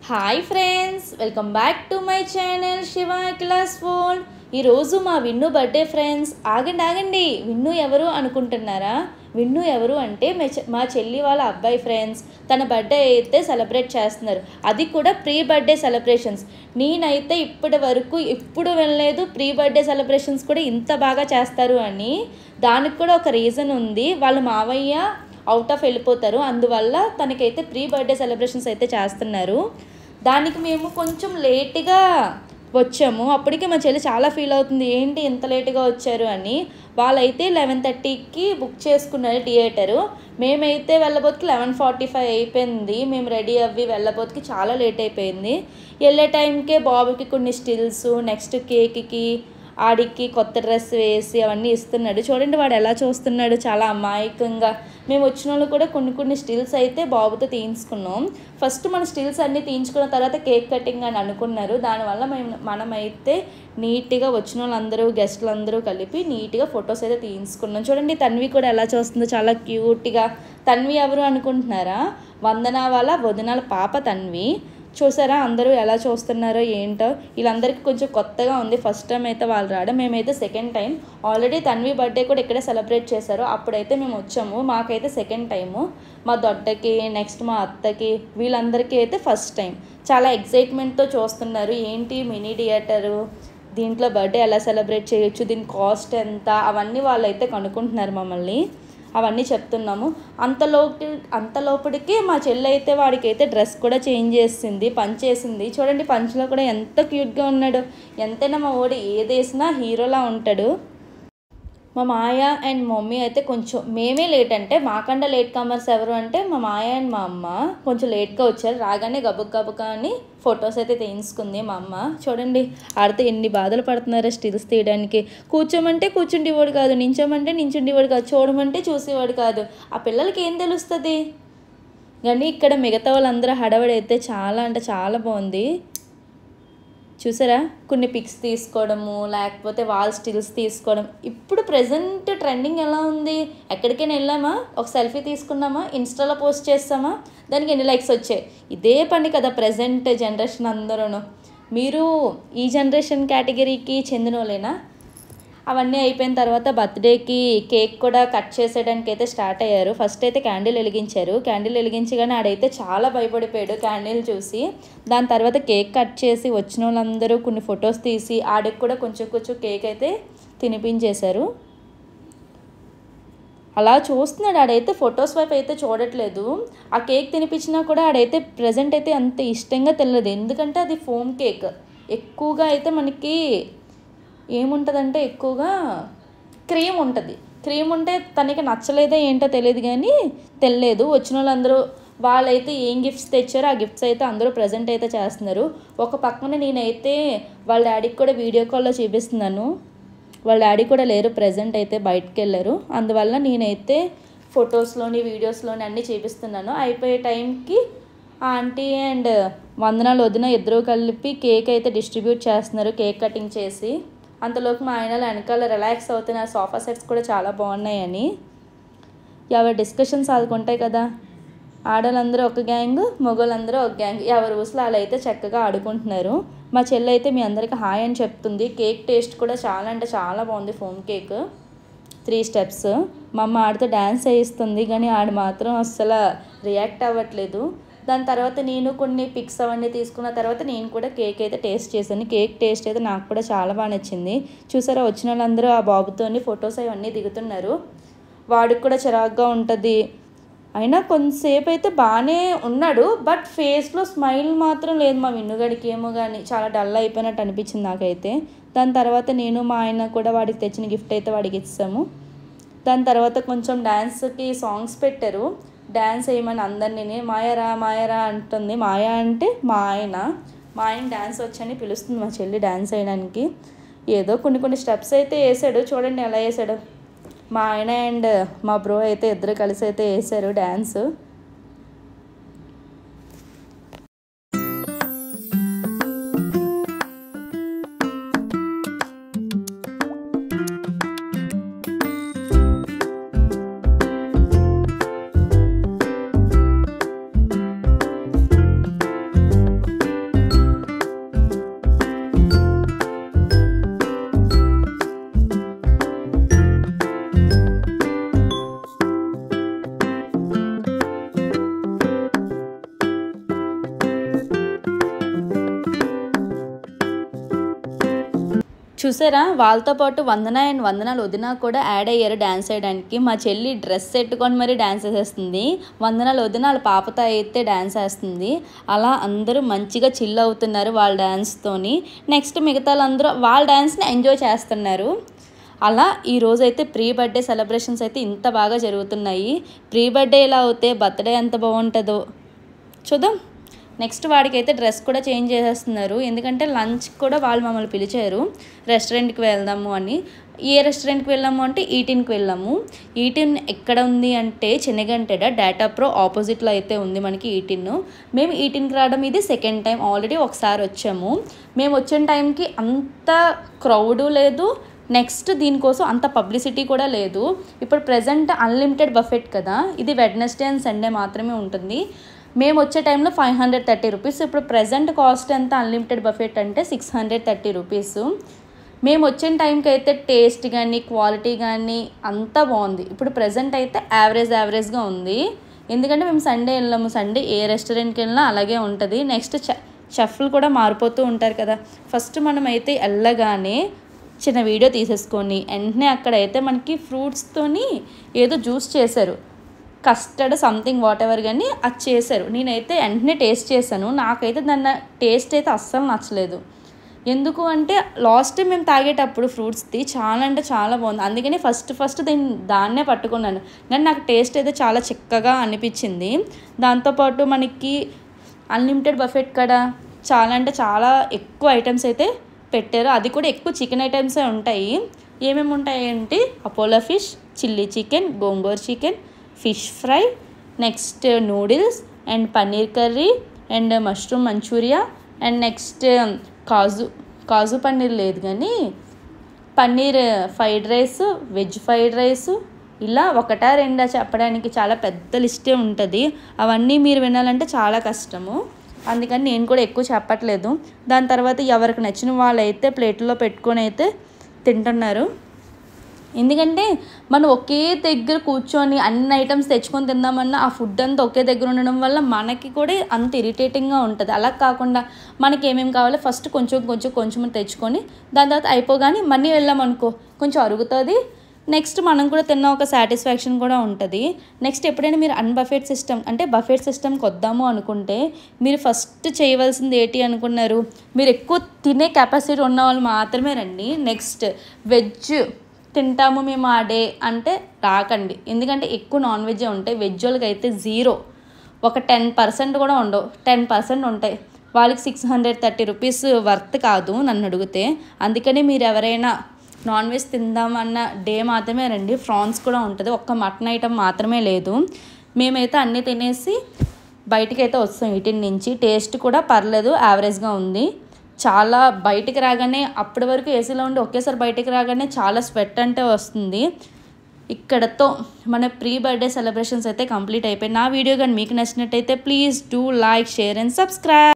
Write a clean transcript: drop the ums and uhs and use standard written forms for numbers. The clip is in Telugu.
Hi friends, welcome back to my channel Shiva class world. ఈరోజు మా విన్ను బర్త్డే ఫ్రెండ్స్. ఆగండి, విన్ను ఎవరు అనుకుంటున్నారా? విన్ను ఎవరు అంటే మా చెల్లి వాళ్ళ అబ్బాయి ఫ్రెండ్స్. తన బర్త్డే అయితే సెలబ్రేట్ చేస్తున్నారు, అది కూడా ప్రీ బర్త్డే సెలబ్రేషన్స్. నేనైతే ఇప్పటి వరకు ఎప్పుడు వెళ్ళలేదు ప్రీ బర్త్డే సెలబ్రేషన్స్ కూడా ఇంత బాగా చేస్తారు అని. దానికి కూడా ఒక రీజన్ ఉంది. వాళ్ళ మావయ్య అవుట్ ఆఫ్ వెళ్ళిపోతారు, అందువల్ల తనకైతే ప్రీ బర్త్డే సెలబ్రేషన్స్ అయితే చేస్తున్నారు. దానికి మేము కొంచెం లేట్గా వచ్చాము. అప్పటికే మా చెల్లి చాలా ఫీల్ అవుతుంది, ఏంటి ఇంత లేట్గా వచ్చారు అని. వాళ్ళైతే 11:30కి బుక్ చేసుకున్నారు థియేటరు. మేమైతే వెళ్ళబోతుకి 11:45 అయిపోయింది. మేము రెడీ అవ్వి వెళ్ళబోతుకి చాలా లేట్ అయిపోయింది. వెళ్ళే టైంకే బాబుకి కొన్ని స్టిల్స్, నెక్స్ట్ కేక్కి ఆడికి కొత్త డ్రెస్ వేసి అవన్నీ ఇస్తున్నాడు. చూడండి వాడు ఎలా చూస్తున్నాడు, చాలా అమాయకంగా. మేము వచ్చిన వాళ్ళు కూడా కొన్ని స్టిల్స్ అయితే బాబుతో తీయించుకున్నాం. ఫస్ట్ మన స్టిల్స్ అన్నీ తీయించుకున్న తర్వాత కేక్ కటింగ్ అని అనుకున్నారు. దానివల్ల మనమైతే నీట్గా వచ్చిన వాళ్ళందరూ గెస్టులు అందరూ కలిపి నీట్గా ఫొటోస్ అయితే తీయించుకున్నాం. చూడండి తన్వి కూడా ఎలా చూస్తుందో, చాలా క్యూట్గా. తన్వి ఎవరు అనుకుంటున్నారా? వందన వాళ్ళ వదినాల పాప తన్వి. చూసారా అందరూ ఎలా చూస్తున్నారో ఏంటో. వీళ్ళందరికీ కొంచెం కొత్తగా ఉంది, ఫస్ట్ టైం అయితే వాళ్ళు రావడం. మేమైతే second time. Already Tanvi birthday కూడా ఇక్కడే సెలబ్రేట్ చేశారు, అప్పుడైతే మేము వచ్చాము. మాకైతే సెకండ్ టైము. మా దొడ్డకి, నెక్స్ట్ మా అత్తకి, వీళ్ళందరికీ అయితే ఫస్ట్ టైం. చాలా ఎక్సైట్మెంట్తో చూస్తున్నారు, ఏంటి మినీ థియేటరు, దీంట్లో బర్త్డే ఎలా సెలబ్రేట్ చేయొచ్చు, దీని కాస్ట్ ఎంత, అవన్నీ వాళ్ళు అయితే కనుక్కుంటున్నారు మమ్మల్ని. అవన్నీ చెప్తున్నాము. అంతలోపటికి మా చెల్లి అయితే వాడికైతే డ్రెస్ కూడా చేంజ్ చేసింది, పంచేసింది. చూడండి పంచులో కూడా ఎంత క్యూట్గా ఉన్నాడు. ఎంతైనా మా వాడు ఏదేసినా హీరోలా ఉంటాడు. మా మాయ అండ్ మమ్మీ అయితే కొంచెం, మేమే లేట్ అంటే మాకన్నా లేట్ కమర్స్ ఎవరు అంటే మా మాయ అండ్ మా అమ్మ కొంచెం లేట్గా వచ్చారు. రాగానే గబుక్కా అని ఫొటోస్ అయితే తీయించుకుంది మా అమ్మ. చూడండి ఆడితే ఎన్ని బాధలు పడుతున్నారో స్టిల్స్ తీయడానికి. కూర్చోమంటే కూర్చుండేవాడు కాదు, నించోమంటే నించుండేవాడు కాదు, చూడమంటే చూసేవాడు కాదు. ఆ పిల్లలకి ఏం తెలుస్తుంది. కానీ ఇక్కడ మిగతా వాళ్ళందరూ హడావిడి అయితే చాలా అంటే చాలా బాగుంది. చూసారా కొన్ని పిక్స్ తీసుకోవడము, లేకపోతే వాల్ స్టిల్స్ తీసుకోవడం. ఇప్పుడు ప్రజెంట్ ట్రెండింగ్ ఎలా ఉంది, ఎక్కడికైనా వెళ్ళామా ఒక సెల్ఫీ తీసుకున్నామా, ఇన్స్టాలో పోస్ట్ చేస్తామా, దానికి ఎన్ని లైక్స్ వచ్చాయి. ఇదే పని కదా ప్రజెంట్ జనరేషన్ అందరూ. మీరు ఈ జనరేషన్ కేటగిరీకి చెందిన వాళ్ళేనా? అవన్నీ అయిపోయిన తర్వాత బర్త్డేకి కేక్ కూడా కట్ చేసేయడానికి అయితే స్టార్ట్ అయ్యారు. ఫస్ట్ అయితే క్యాండిల్ వెలిగించారు. క్యాండిల్ వెలిగించగానే ఆడైతే చాలా భయపడిపోయాడు క్యాండిల్ చూసి. దాని తర్వాత కేక్ కట్ చేసి వచ్చిన వాళ్ళందరూ కొన్ని ఫొటోస్ తీసి ఆడికి కూడా కొంచెం కేక్ అయితే తినిపించేశారు. అలా చూస్తున్నాడు ఆడైతే, ఫొటోస్ వైపు అయితే చూడట్లేదు. ఆ కేక్ తినిపించినా కూడా ఆడైతే ప్రజెంట్ అయితే అంత ఇష్టంగా తెలియదు, ఎందుకంటే అది ఫోమ్ కేక్. ఎక్కువగా అయితే మనకి ఏముంటుందంటే ఎక్కువగా క్రీమ్ ఉంటుంది. క్రీమ్ ఉంటే తనకి నచ్చలేదో ఏంటో తెలియదు, కానీ తెలియదు. వచ్చిన వాళ్ళందరూ వాళ్ళైతే ఏం గిఫ్ట్స్ తెచ్చారో ఆ గిఫ్ట్స్ అయితే అందరూ ప్రజెంట్ అయితే చేస్తున్నారు. ఒక పక్కన నేనైతే వాళ్ళ డాడీకి కూడా వీడియో కాల్లో చూపిస్తున్నాను. వాళ్ళ డాడీ కూడా లేరు, ప్రజెంట్ అయితే బయటకు వెళ్ళారు. అందువల్ల నేనైతే ఫొటోస్లోని వీడియోస్లోని అన్నీ చూపిస్తున్నాను. అయిపోయే టైంకి ఆంటీ అండ్ వందనాలు వదిన ఇద్దరు కలిపి కేక్ అయితే డిస్ట్రిబ్యూట్ చేస్తున్నారు, కేక్ కటింగ్ చేసి. అంతలోకి మా ఆయన వెనకాల రిలాక్స్ అవుతున్నారు, సోఫా సెట్స్ కూడా చాలా బాగున్నాయని. ఎవరి డిస్కషన్స్ ఆడుకుంటాయి కదా, ఆడవాళ్ళందరూ ఒక గ్యాంగ్, మగవాళ్ళందరూ ఒక గ్యాంగ్. ఎవరి ఊసులు అలా అయితే చక్కగా ఆడుకుంటున్నారు. మా చెల్లి అయితే మీ అందరికీ హాయ్ అని చెప్తుంది. కేక్ టేస్ట్ కూడా చాలా అంటే చాలా బాగుంది, ఫోమ్ కేక్ 3 స్టెప్స్. మా అమ్మ ఆడితో డ్యాన్స్ వేయిస్తుంది, కానీ ఆడు మాత్రం అస్సలు రియాక్ట్ అవ్వట్లేదు. దాని తర్వాత నేను కొన్ని పిక్స్ అవన్నీ తీసుకున్న తర్వాత నేను కూడా కేక్ అయితే టేస్ట్ చేశాను. కేక్ టేస్ట్ అయితే నాకు కూడా చాలా బాగా నచ్చింది. చూసారా వచ్చిన వాళ్ళందరూ ఆ బాబుతోని ఫొటోస్ అవన్నీ దిగుతున్నారు. వాడికి కూడా చిరాగ్గా ఉంటుంది. అయినా కొంతసేపు అయితే బాగానే ఉన్నాడు, బట్ ఫేస్లో స్మైల్ మాత్రం లేదు. మా విన్నుగాడికి ఏమో కానీ చాలా డల్ అయిపోయినట్టు అనిపించింది నాకైతే. దాని తర్వాత నేను మా ఆయన కూడా వాడికి తెచ్చిన గిఫ్ట్ అయితే వాడికి ఇస్తాము. దాని తర్వాత కొంచెం డ్యాన్స్కి సాంగ్స్ పెట్టారు. డ్యాన్స్ వేయమని అందరినీ మాయరా అంటుంది. మాయ అంటే మా ఆయన డ్యాన్స్ వచ్చని పిలుస్తుంది మా చెల్లి డ్యాన్స్ వేయడానికి. ఏదో కొన్ని స్టెప్స్ అయితే వేసాడు, చూడండి ఎలా వేసాడు. మా ఆయన అండ్ మా బ్రో అయితే ఇద్దరు కలిసి అయితే వేసారు డ్యాన్స్. చూసారా, వాళ్ళతో పాటు వందన అండ్ వందనాలు వదిన కూడా యాడ్ అయ్యారు డ్యాన్స్ వేయడానికి. మా చెల్లి డ్రెస్ పెట్టుకొని మరీ డ్యాన్స్ వేసేస్తుంది. వందనాలు వదిన వాళ్ళ పాపతో అయితే డ్యాన్స్ వేస్తుంది. అలా అందరూ మంచిగా చిల్ అవుతున్నారు వాళ్ళ డ్యాన్స్తోని. నెక్స్ట్ మిగతా వాళ్ళందరూ వాళ్ళ డ్యాన్స్ని ఎంజాయ్ చేస్తున్నారు. అలా ఈరోజైతే ప్రీ బర్త్డే సెలబ్రేషన్స్ అయితే ఇంత బాగా జరుగుతున్నాయి. ప్రీ బర్త్డే ఇలా అవుతే బర్త్డే ఎంత బాగుంటుందో చూద్దాం. నెక్స్ట్ వాడికైతే డ్రెస్ కూడా చేంజ్ చేసేస్తున్నారు. ఎందుకంటే లంచ్ కూడా వాళ్ళు మమ్మల్ని పిలిచారు రెస్టారెంట్కి వెళ్దాము అని. ఏ రెస్టారెంట్కి వెళ్ళాము అంటే ఈటీన్కి వెళ్ళాము. ఈటీన్ ఎక్కడ ఉంది అంటే చెన్నగంటెడ డేటా ప్రో ఆపోజిట్లో అయితే ఉంది మనకి ఈటీన్. మేము ఈటీన్కి రావడం ఇది సెకండ్ టైం. ఆల్రెడీ ఒకసారి వచ్చాము. మేము వచ్చిన టైంకి అంత క్రౌడు లేదు, నెక్స్ట్ దీనికోసం అంత పబ్లిసిటీ కూడా లేదు. ఇప్పుడు ప్రజెంట్ అన్లిమిటెడ్ బఫెట్ కదా, ఇది వెడ్నెస్డే అండ్ సండే మాత్రమే ఉంటుంది. మేము వచ్చే టైంలో 530 రూపీస్. ఇప్పుడు ప్రజెంట్ కాస్ట్ ఎంత అన్లిమిటెడ్ బఫెట్ అంటే 630 రూపీస్. మేము వచ్చిన టైంకి అయితే టేస్ట్ కానీ క్వాలిటీ కానీ అంతా బాగుంది. ఇప్పుడు ప్రజెంట్ అయితే యావరేజ్గా ఉంది. ఎందుకంటే మేము సండే వెళ్ళాము. సండే ఏ రెస్టారెంట్కి వెళ్ళినా అలాగే ఉంటుంది. నెక్స్ట్ చెఫ్లు కూడా మారిపోతూ ఉంటారు కదా. ఫస్ట్ మనం అయితే వెళ్ళగానే చిన్న వీడియో తీసేసుకొని వెంటనే అక్కడైతే మనకి ఫ్రూట్స్తోని ఏదో జ్యూస్ చేశారు, కస్టర్డ్ సంథింగ్ వాట్ ఎవర్ కానీ అది చేశారు. నేనైతే వెంటనే టేస్ట్ చేశాను. నాకైతే దాని టేస్ట్ అయితే అస్సలు నచ్చలేదు. ఎందుకు అంటే లాస్ట్ టైం మేము తాగేటప్పుడు ఫ్రూట్స్ది చాలా అంటే చాలా బాగుంది. అందుకని ఫస్ట్ దాన్నే పట్టుకున్నాను. కానీ నాకు టేస్ట్ అయితే చాలా చిక్కగా అనిపించింది. దాంతోపాటు మనకి అన్లిమిటెడ్ బఫెట్ కదా, చాలా అంటే చాలా ఎక్కువ ఐటమ్స్ అయితే పెట్టారు. అది కూడా ఎక్కువ చికెన్ ఐటమ్సే ఉంటాయి. ఏమేమి ఉంటాయి అంటే Apollo fish, chilli chicken, gongura chicken, fish fry, next noodles and paneer curry and mushroom Manchurian and next kaju paneer లేదు కానీ paneer fried rice, veg fried rice, ఇలా ఒకటా రెండా చెప్పడానికి చాలా పెద్ద లిస్టే ఉంటుంది. అవన్నీ మీరు వినాలంటే చాలా కష్టము. అందుకని నేను కూడా ఎక్కువ చెప్పట్లేదు. దాని తర్వాత ఎవరికి నచ్చిన వాళ్ళైతే ప్లేట్లో పెట్టుకొని అయితే తింటున్నారు. ఎందుకంటే మనం ఒకే దగ్గర కూర్చొని అన్ని ఐటమ్స్ తెచ్చుకొని తిందామన్నా ఆ ఫుడ్ అంతా ఒకే దగ్గర ఉండడం వల్ల మనకి కూడా అంత ఇరిటేటింగ్గా ఉంటుంది. అలా కాకుండా మనకి ఏమేమి కావాలో ఫస్ట్ కొంచెం తెచ్చుకొని దాని తర్వాత అయిపోగానే మనీ వెళ్ళామనుకో కొంచెం అరుగుతుంది. నెక్స్ట్ మనం కూడా తిన్న ఒక సాటిస్ఫాక్షన్ కూడా ఉంటుంది. నెక్స్ట్ ఎప్పుడైనా మీరు అన్బఫెట్ సిస్టమ్ అంటే బఫెట్ సిస్టమ్కి వద్దాము అనుకుంటే మీరు ఫస్ట్ చేయవలసింది ఏంటి అనుకున్నారు, మీరు ఎక్కువ తినే కెపాసిటీ ఉన్న వాళ్ళు మాత్రమే రండి. నెక్స్ట్ వెజ్ తింటాము మేము ఆ డే అంటే రాకండి. ఎందుకంటే ఎక్కువ నాన్ వెజ్జే ఉంటాయి. వెజ్ వాళ్ళకి అయితే 0, ఒక 10% కూడా ఉండవు. 10% ఉంటాయి. వాళ్ళకి 630 రూపీస్ వర్త్ కాదు నన్ను అడిగితే. అందుకని మీరు ఎవరైనా నాన్ వెజ్ తిందామన్న డే మాత్రమే రండి. ఫ్రాన్స్ కూడా ఉంటుంది, ఒక్క మటన్ ఐటమ్ మాత్రమే లేదు. మేమైతే అన్నీ తినేసి బయటికి అయితే వస్తాం ఈటీన్ నుంచి. టేస్ట్ కూడా పర్లేదు, యావరేజ్గా ఉంది. చాలా బయటికి రాగానే అప్పటి వరకు ఏసీలో ఉండి ఒకేసారి బయటికి రాగానే చాలా స్వెట్ అంటే వస్తుంది. ఇక్కడతో మన ప్రీ బర్త్డే సెలబ్రేషన్స్ అయితే కంప్లీట్ అయిపోయి. నా వీడియో కానీ మీకు నచ్చినట్టయితే please do like, share and subscribe.